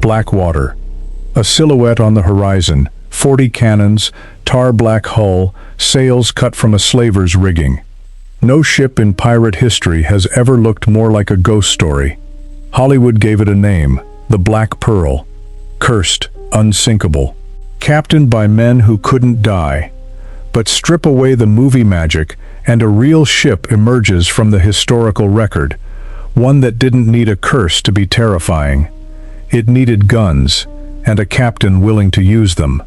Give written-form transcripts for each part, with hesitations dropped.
black water. A silhouette on the horizon, 40 cannons, tar-black hull, sails cut from a slaver's rigging. No ship in pirate history has ever looked more like a ghost story. Hollywood gave it a name, the Black Pearl. Cursed, unsinkable. Captained by men who couldn't die. But strip away the movie magic, and a real ship emerges from the historical record, one that didn't need a curse to be terrifying. It needed guns, and a captain willing to use them.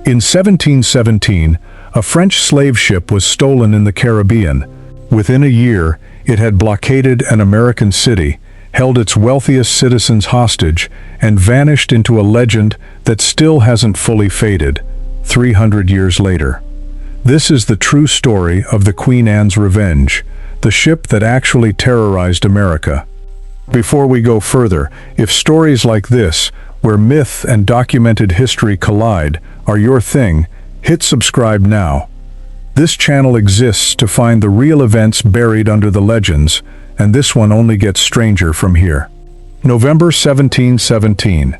In 1717, a French slave ship was stolen in the Caribbean. Within a year, it had blockaded an American city, held its wealthiest citizens hostage, and vanished into a legend that still hasn't fully faded, 300 years later. This is the true story of the Queen Anne's Revenge, the ship that actually terrorized America. Before we go further, if stories like this, where myth and documented history collide, are your thing, hit subscribe now. This channel exists to find the real events buried under the legends, and this one only gets stranger from here. November 1717.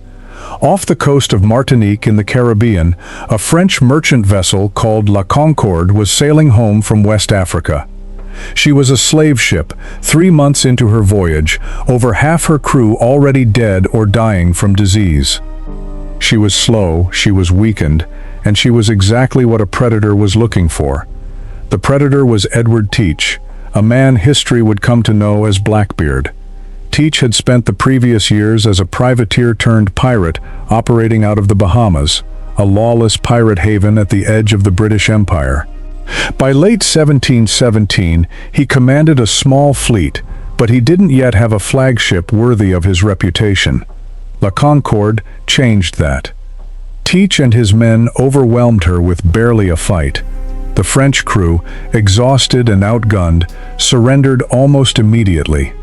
Off the coast of Martinique in the Caribbean, a French merchant vessel called La Concorde was sailing home from West Africa. She was a slave ship, 3 months into her voyage, over half her crew already dead or dying from disease. She was slow, she was weakened, and she was exactly what a predator was looking for. The predator was Edward Teach, a man history would come to know as Blackbeard. Teach had spent the previous years as a privateer turned pirate operating out of the Bahamas, a lawless pirate haven at the edge of the British Empire. By late 1717, he commanded a small fleet, but he didn't yet have a flagship worthy of his reputation. La Concorde changed that. Teach and his men overwhelmed her with barely a fight. The French crew, exhausted and outgunned, surrendered almost immediately.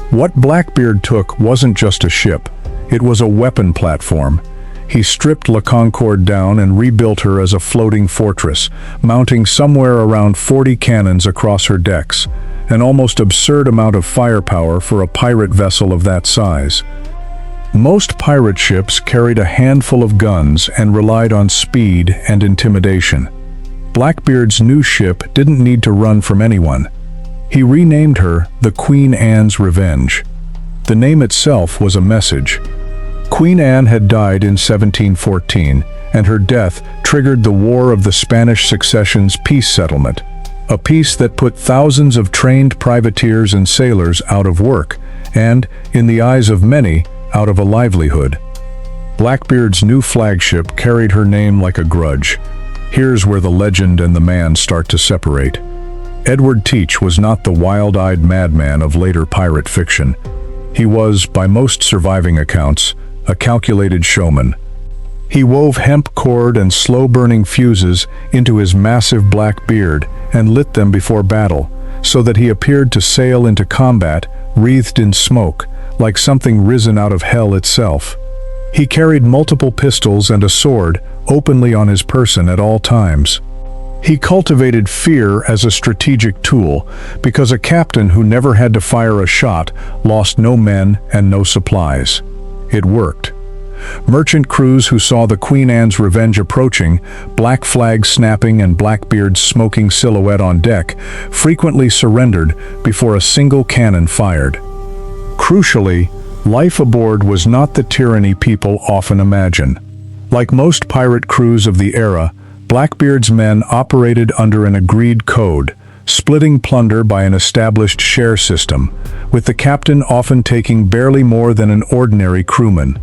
What Blackbeard took wasn't just a ship, it was a weapon platform. He stripped La Concorde down and rebuilt her as a floating fortress, mounting somewhere around 40 cannons across her decks, an almost absurd amount of firepower for a pirate vessel of that size. Most pirate ships carried a handful of guns and relied on speed and intimidation. Blackbeard's new ship didn't need to run from anyone. He renamed her the Queen Anne's Revenge. The name itself was a message. Queen Anne had died in 1714, and her death triggered the War of the Spanish Succession's peace settlement, a peace that put thousands of trained privateers and sailors out of work, and, in the eyes of many, out of a livelihood. Blackbeard's new flagship carried her name like a grudge. Here's where the legend and the man start to separate. Edward Teach was not the wild-eyed madman of later pirate fiction. He was, by most surviving accounts, a calculated showman. He wove hemp cord and slow-burning fuses into his massive black beard and lit them before battle, so that he appeared to sail into combat, wreathed in smoke, like something risen out of hell itself. He carried multiple pistols and a sword openly on his person at all times. He cultivated fear as a strategic tool, because a captain who never had to fire a shot lost no men and no supplies. It worked. Merchant crews who saw the Queen Anne's Revenge approaching, black flags snapping and Blackbeard's smoking silhouette on deck, frequently surrendered before a single cannon fired. Crucially, life aboard was not the tyranny people often imagine. Like most pirate crews of the era, Blackbeard's men operated under an agreed code, splitting plunder by an established share system, with the captain often taking barely more than an ordinary crewman.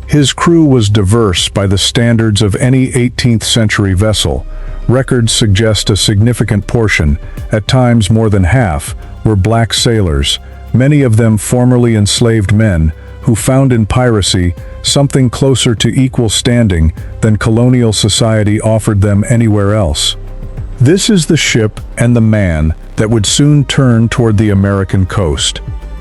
His crew was diverse by the standards of any 18th century vessel. Records suggest a significant portion, at times more than half, were black sailors, many of them formerly enslaved men, who found in piracy something closer to equal standing than colonial society offered them anywhere else. This is the ship and the man that would soon turn toward the American coast.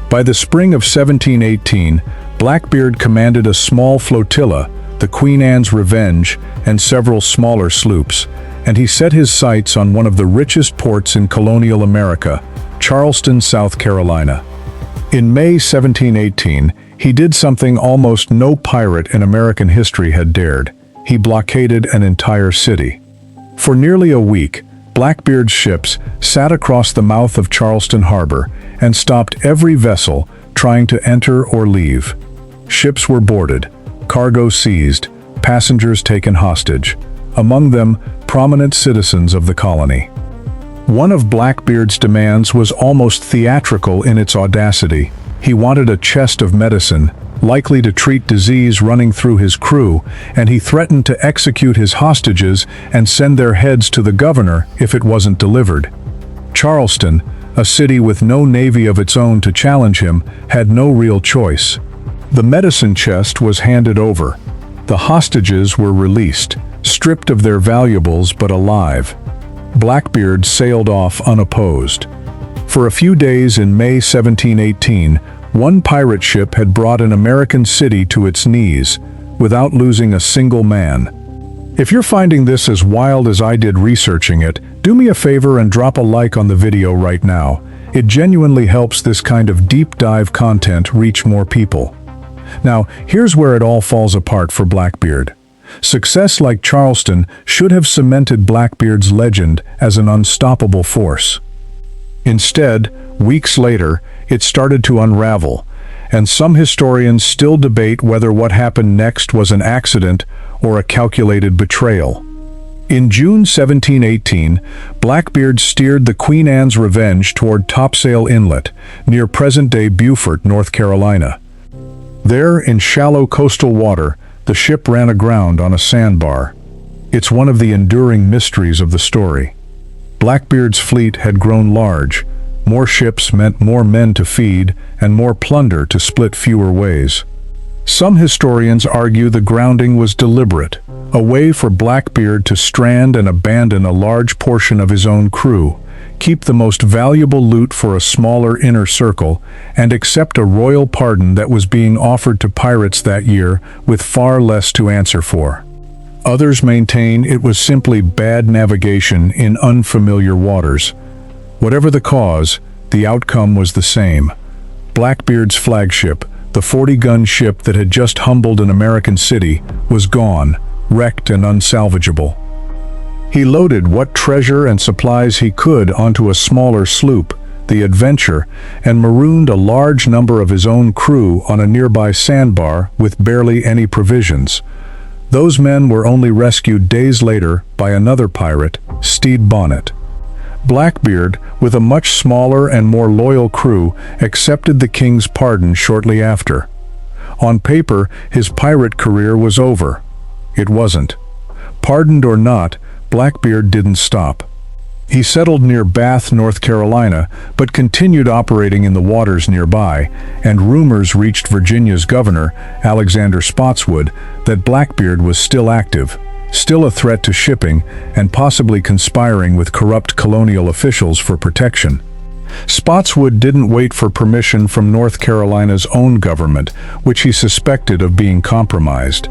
By the spring of 1718, Blackbeard commanded a small flotilla, the Queen Anne's Revenge, and several smaller sloops, and he set his sights on one of the richest ports in colonial America, Charleston, South Carolina. In May 1718, He did something almost no pirate in American history had dared. He blockaded an entire city. For nearly a week, Blackbeard's ships sat across the mouth of Charleston Harbor and stopped every vessel trying to enter or leave. Ships were boarded, cargo seized, passengers taken hostage, among them prominent citizens of the colony. One of Blackbeard's demands was almost theatrical in its audacity. He wanted a chest of medicine, likely to treat disease running through his crew, and he threatened to execute his hostages and send their heads to the governor if it wasn't delivered. Charleston, a city with no navy of its own to challenge him, had no real choice. The medicine chest was handed over. The hostages were released, stripped of their valuables but alive. Blackbeard sailed off unopposed. For a few days in May 1718, one pirate ship had brought an American city to its knees, without losing a single man. If you're finding this as wild as I did researching it, do me a favor and drop a like on the video right now. It genuinely helps this kind of deep dive content reach more people. Now, here's where it all falls apart for Blackbeard. Success like Charleston should have cemented Blackbeard's legend as an unstoppable force. Instead, weeks later, it started to unravel, and some historians still debate whether what happened next was an accident or a calculated betrayal. In June 1718, Blackbeard steered the Queen Anne's Revenge toward Topsail Inlet, near present-day Beaufort, North Carolina. There, in shallow coastal water, the ship ran aground on a sandbar. It's one of the enduring mysteries of the story. Blackbeard's fleet had grown large. More ships meant more men to feed, and more plunder to split fewer ways. Some historians argue the grounding was deliberate, a way for Blackbeard to strand and abandon a large portion of his own crew, keep the most valuable loot for a smaller inner circle, and accept a royal pardon that was being offered to pirates that year with far less to answer for. Others maintain it was simply bad navigation in unfamiliar waters. Whatever the cause, the outcome was the same. Blackbeard's flagship, the 40-gun ship that had just humbled an American city, was gone, wrecked and unsalvageable. He loaded what treasure and supplies he could onto a smaller sloop, the Adventure, and marooned a large number of his own crew on a nearby sandbar with barely any provisions. Those men were only rescued days later by another pirate, Stede Bonnet. Blackbeard, with a much smaller and more loyal crew, accepted the king's pardon shortly after. On paper, his pirate career was over. It wasn't. Pardoned or not, Blackbeard didn't stop. He settled near Bath, North Carolina, but continued operating in the waters nearby, and rumors reached Virginia's governor, Alexander Spotswood, that Blackbeard was still active, still a threat to shipping, and possibly conspiring with corrupt colonial officials for protection. Spotswood didn't wait for permission from North Carolina's own government, which he suspected of being compromised.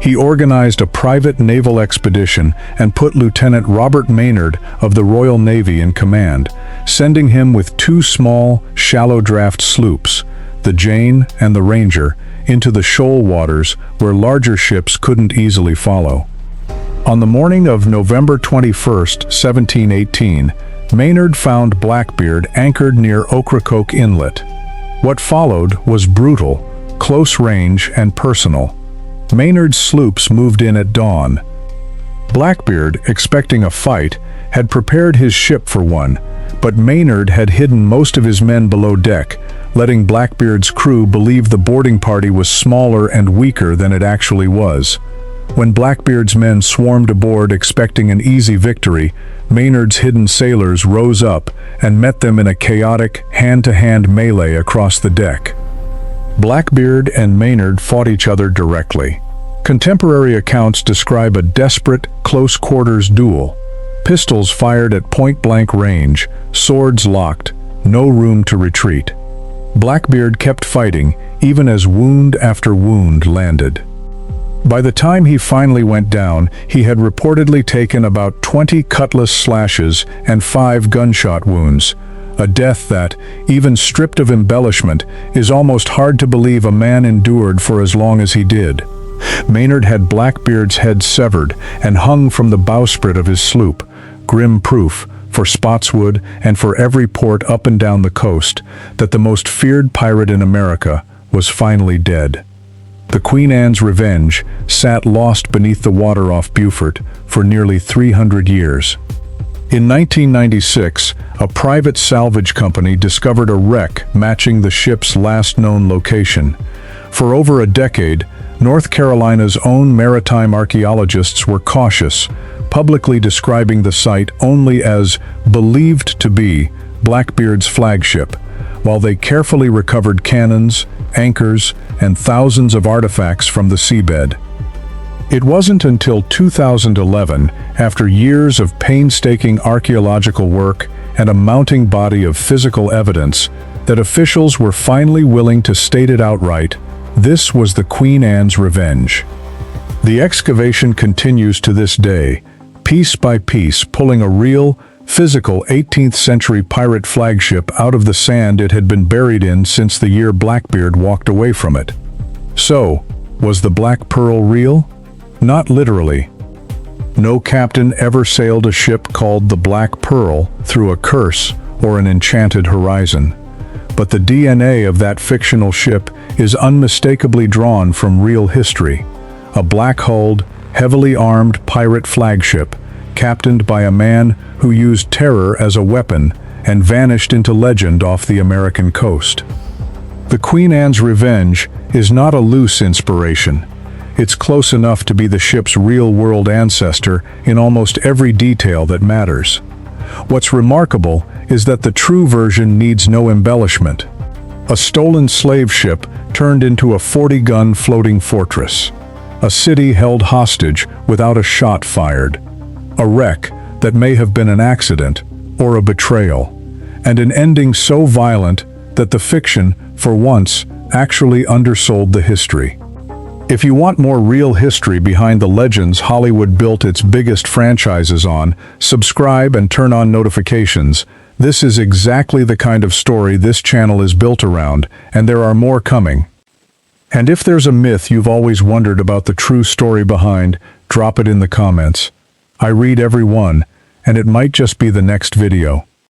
He organized a private naval expedition and put Lieutenant Robert Maynard of the Royal Navy in command, sending him with two small, shallow-draft sloops, the Jane and the Ranger, into the shoal waters where larger ships couldn't easily follow. On the morning of November 21st, 1718, Maynard found Blackbeard anchored near Ocracoke Inlet. What followed was brutal, close range, and personal. Maynard's sloops moved in at dawn. Blackbeard, expecting a fight, had prepared his ship for one, but Maynard had hidden most of his men below deck, letting Blackbeard's crew believe the boarding party was smaller and weaker than it actually was. When Blackbeard's men swarmed aboard expecting an easy victory, Maynard's hidden sailors rose up and met them in a chaotic, hand-to-hand melee across the deck. Blackbeard and Maynard fought each other directly. Contemporary accounts describe a desperate, close-quarters duel. Pistols fired at point-blank range, swords locked, no room to retreat. Blackbeard kept fighting, even as wound after wound landed. By the time he finally went down, he had reportedly taken about 20 cutlass slashes and 5 gunshot wounds, a death that, even stripped of embellishment, is almost hard to believe a man endured for as long as he did. Maynard had Blackbeard's head severed and hung from the bowsprit of his sloop, grim proof, for Spotswood and for every port up and down the coast, that the most feared pirate in America was finally dead. The Queen Anne's Revenge sat lost beneath the water off Beaufort for nearly 300 years. In 1996, a private salvage company discovered a wreck matching the ship's last known location. For over a decade, North Carolina's own maritime archaeologists were cautious, publicly describing the site only as believed to be Blackbeard's flagship, while they carefully recovered cannons, anchors, and thousands of artifacts from the seabed. It wasn't until 2011, after years of painstaking archaeological work and a mounting body of physical evidence, that officials were finally willing to state it outright: this was the Queen Anne's Revenge. The excavation continues to this day, piece by piece pulling a real, physical 18th century pirate flagship out of the sand it had been buried in since the year Blackbeard walked away from it. So, was the Black Pearl real? Not literally. No captain ever sailed a ship called the Black Pearl through a curse or an enchanted horizon. But the DNA of that fictional ship is unmistakably drawn from real history. A black-hulled, heavily armed pirate flagship, captained by a man who used terror as a weapon and vanished into legend off the American coast. The Queen Anne's Revenge is not a loose inspiration. It's close enough to be the ship's real-world ancestor in almost every detail that matters. What's remarkable is that the true version needs no embellishment. A stolen slave ship turned into a 40-gun floating fortress. A city held hostage without a shot fired. A wreck that may have been an accident or a betrayal. And an ending so violent that the fiction, for once, actually undersold the history. If you want more real history behind the legends Hollywood built its biggest franchises on, subscribe and turn on notifications. This is exactly the kind of story this channel is built around, and there are more coming. And if there's a myth you've always wondered about the true story behind, drop it in the comments. I read every one, and it might just be the next video.